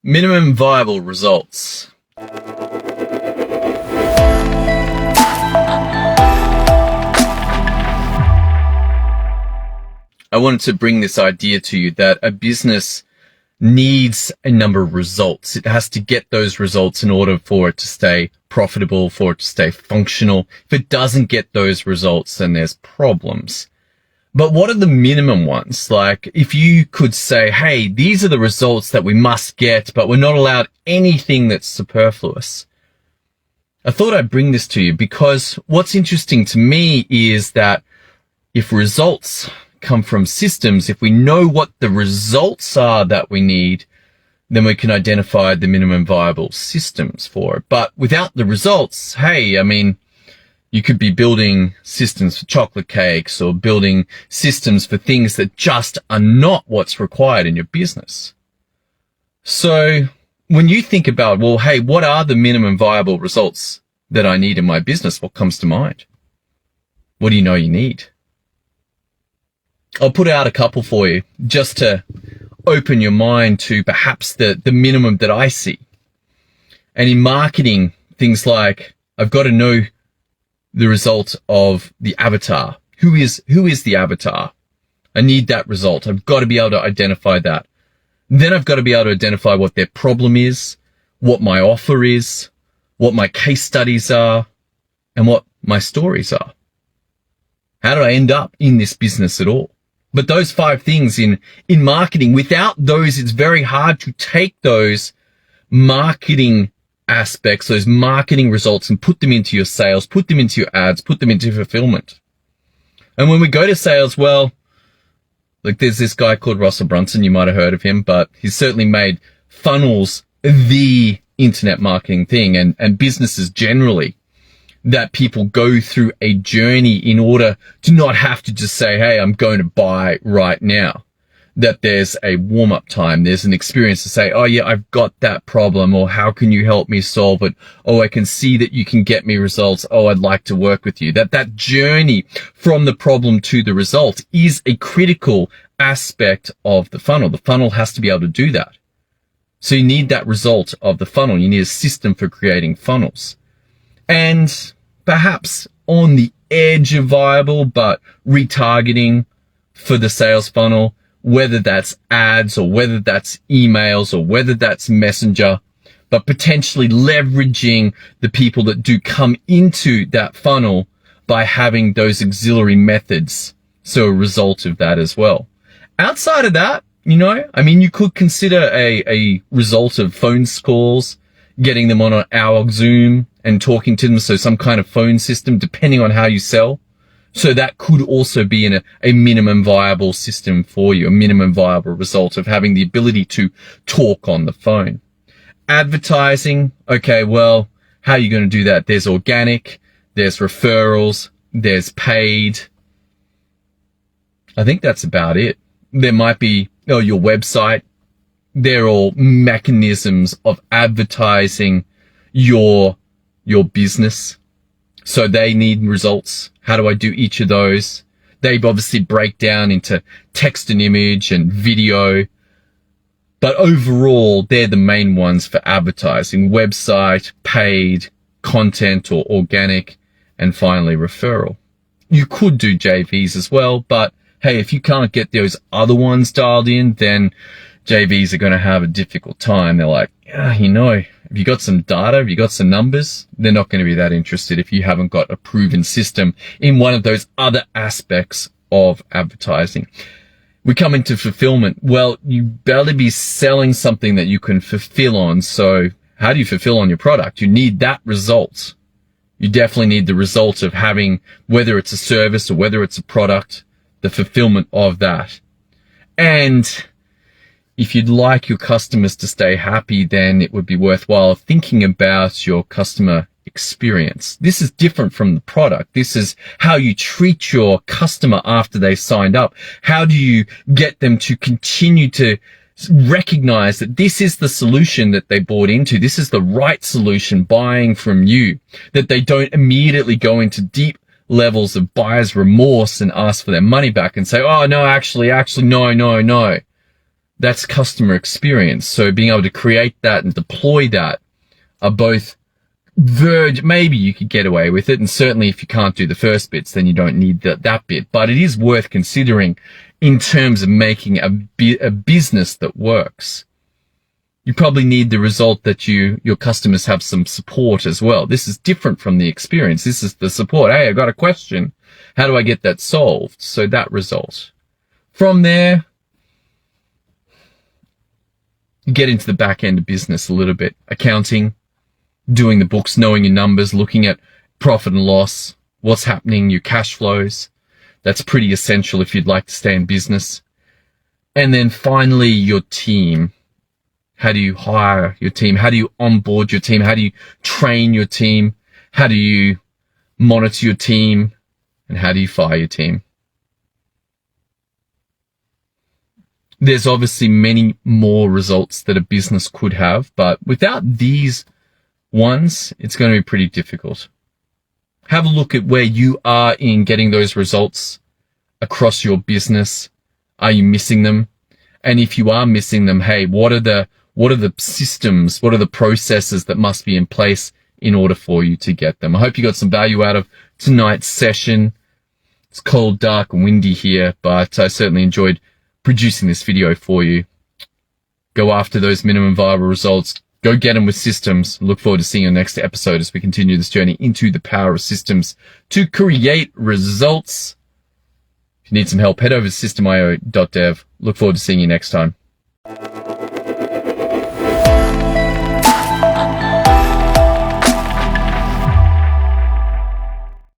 Minimum viable results. I wanted to bring this idea to you that a business needs a number of results. It has to get those results in order for it to stay profitable, for it to stay functional. If it doesn't get those results, then there's problems. But what are the minimum ones? Like if you could say, hey, these are the results that we must get, but we're not allowed anything that's superfluous. I thought I'd bring this to you because what's interesting to me is that if results come from systems, if we know what the results are that we need, then we can identify the minimum viable systems for it. But without the results, hey, I mean, you could be building systems for chocolate cakes or building systems for things that just are not what's required in your business. So when you think about, well, hey, what are the minimum viable results that I need in my business? What comes to mind? What do you know you need? I'll put out a couple for you just to open your mind to perhaps the minimum that I see. And in marketing, things like I've got to know the result of the avatar. Who is the avatar? I need that result. I've got to be able to identify that. Then I've got to be able to identify what their problem is, what my offer is, what my case studies are, and what my stories are. How did I end up in this business at all? But those 5 things in marketing, without those, it's very hard to take those marketing aspects, those marketing results, and put them into your sales, put them into your ads, put them into fulfillment. And when we go to sales, well, like there's this guy called Russell Brunson, you might have heard of him, but he's certainly made funnels the internet marketing thing, and businesses generally, that people go through a journey in order to not have to just say, hey, I'm going to buy right now. That there's a warm-up time. There's an experience to say, oh yeah, I've got that problem, or how can you help me solve it? Oh, I can see that you can get me results. Oh, I'd like to work with you. That journey from the problem to the result is a critical aspect of the funnel. The funnel has to be able to do that. So you need that result of the funnel. You need a system for creating funnels. And perhaps on the edge of viable, but retargeting for the sales funnel, whether that's ads or whether that's emails or whether that's messenger, but potentially leveraging the people that do come into that funnel by having those auxiliary methods. So a result of that as well. Outside of that, you could consider a result of phone calls, getting them on an hour Zoom and talking to them. So some kind of phone system, depending on how you sell. So that could also be in a minimum viable system for you, a minimum viable result of having the ability to talk on the phone. Advertising. Okay, well, how are you going to do that? There's organic, there's referrals, there's paid. I think that's about it. There might be, your website. They're all mechanisms of advertising your business. So they need results. How do I do each of those? They obviously break down into text and image and video. But overall, they're the main ones for advertising: website, paid, content or organic, and finally referral. You could do JVs as well, but hey, if you can't get those other ones dialed in, then JVs are going to have a difficult time. They're like, have you got some data? Have you got some numbers? They're not going to be that interested if you haven't got a proven system in one of those other aspects of advertising. We come into fulfillment. Well, you better be selling something that you can fulfill on. So how do you fulfill on your product? You need that result. You definitely need the result of having, whether it's a service or whether it's a product, the fulfillment of that. And if you'd like your customers to stay happy, then it would be worthwhile thinking about your customer experience. This is different from the product. This is how you treat your customer after they've signed up. How do you get them to continue to recognize that this is the solution that they bought into? This is the right solution buying from you, that they don't immediately go into deep levels of buyer's remorse and ask for their money back and say, oh, no, actually, no. That's customer experience. So being able to create that and deploy that are both maybe you could get away with it. And certainly if you can't do the first bits, then you don't need that bit. But it is worth considering in terms of making a business that works. You probably need the result that your customers have some support as well. This is different from the experience. This is the support. Hey, I got a question. How do I get that solved? So that result. From there, you get into the back end of business a little bit. Accounting, doing the books, knowing your numbers, looking at profit and loss, what's happening, your cash flows. That's pretty essential if you'd like to stay in business. And then finally, your team. How do you hire your team? How do you onboard your team? How do you train your team? How do you monitor your team? And how do you fire your team? There's obviously many more results that a business could have, but without these ones, it's going to be pretty difficult. Have a look at where you are in getting those results across your business. Are you missing them? And if you are missing them, hey, what are the systems, what are the processes that must be in place in order for you to get them? I hope you got some value out of tonight's session. It's cold, dark, and windy here, but I certainly enjoyed producing this video for you. Go after those minimum viable results. Go get them with systems. Look forward to seeing you in the next episode as we continue this journey into the power of systems to create results. If you need some help, head over to systemio.dev. Look forward to seeing you next time.